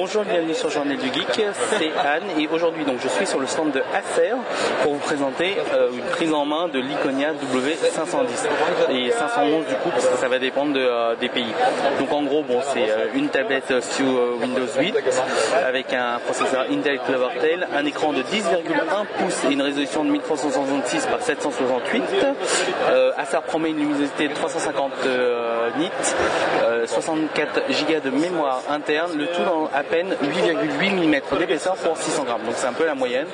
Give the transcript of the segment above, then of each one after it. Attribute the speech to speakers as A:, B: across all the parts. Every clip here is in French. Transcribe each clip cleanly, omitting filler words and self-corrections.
A: Bonjour, bienvenue sur Journal du Geek, c'est Anne et aujourd'hui donc je suis sur le stand de Acer pour vous présenter une prise en main de l'Iconia W510 et 511 du coup parce que ça va dépendre des pays. Donc en gros bon c'est une tablette sous Windows 8 avec un processeur Intel Clovertail, un écran de 10,1 pouces et une résolution de 1366 par 768. Acer promet une luminosité de 350 nits, 64 Go de mémoire interne, le tout dans à peine 8,8 mm d'épaisseur pour 600 grammes, donc c'est un peu la moyenne.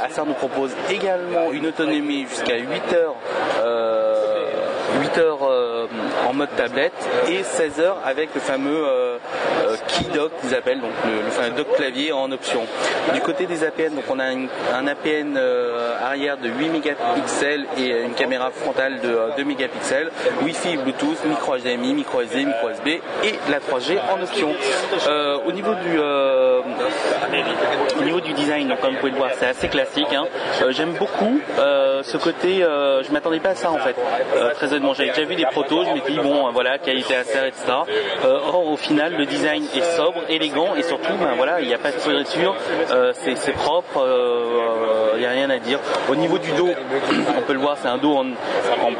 A: Acer nous propose également une autonomie jusqu'à 8 heures en mode tablette et 16 heures avec le fameux key dock qu'ils appellent, donc le fameux dock clavier en option. Du côté des APN, donc on a un APN arrière de 8 mégapixels et une caméra frontale de 2 mégapixels, Wi-Fi, Bluetooth, micro HDMI, micro SD, micro USB et la 3G en option. Au niveau du design, donc comme vous pouvez le voir, c'est assez classique. J'aime beaucoup ce côté. Je m'attendais pas à ça en fait. Très honnêtement, j'avais déjà vu des protos. Je m'étais dit bon, voilà, qualité Acer, etc. Or, au final, le design est sobre, élégant et surtout, voilà, il n'y a pas de pourriture. C'est propre. Il n'y a rien à dire. Au niveau du dos, on peut le voir, c'est un dos en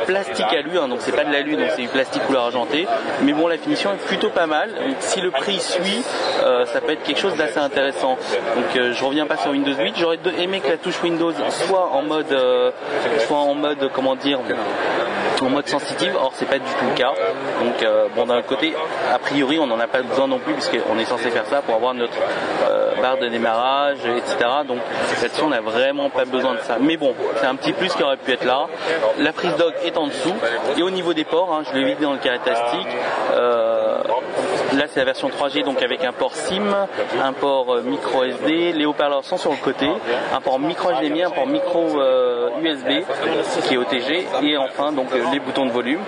A: plastique alu, donc c'est pas de l'alu, donc c'est du plastique couleur argentée. Mais bon, la finition est plutôt pas mal. Donc, si le prix suit, ça peut être quelque chose d'assez intéressant. Donc je reviens pas sur Windows 8. J'aurais aimé que la touche Windows soit en mode comment dire, en mode sensitive. Or c'est pas du tout le cas. Donc bon, d'un côté, a priori, on n'en a pas besoin non plus puisqu'on est censé faire ça pour avoir notre barre de démarrage, etc. Donc là-dessus, on n'a vraiment pas besoin de ça. Mais bon, c'est un petit plus qui aurait pu être là. La prise dock est en dessous. Et au niveau des ports, je l'ai vidé dans le caractéristique. Là c'est la version 3G, donc avec un port SIM, un port micro SD, les haut-parleurs sont sur le côté, un port micro HDMI, un port micro USB qui est OTG et enfin donc les boutons de volume.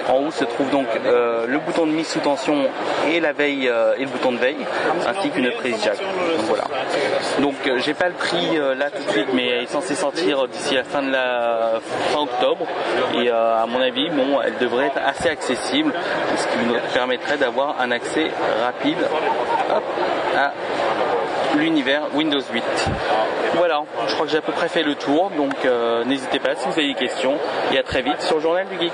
A: En haut se trouve donc le bouton de mise sous tension et la veille et le bouton de veille ainsi qu'une prise jack. Donc voilà. Donc j'ai pas le prix là tout de suite, mais elle est censée sortir d'ici la fin octobre et à mon avis bon, elle devrait être assez accessible, ce qui nous permettrait d'avoir un accès rapide à l'univers Windows 8. Voilà, je crois que j'ai à peu près fait le tour, donc n'hésitez pas si vous avez des questions et à très vite sur le Journal du Geek.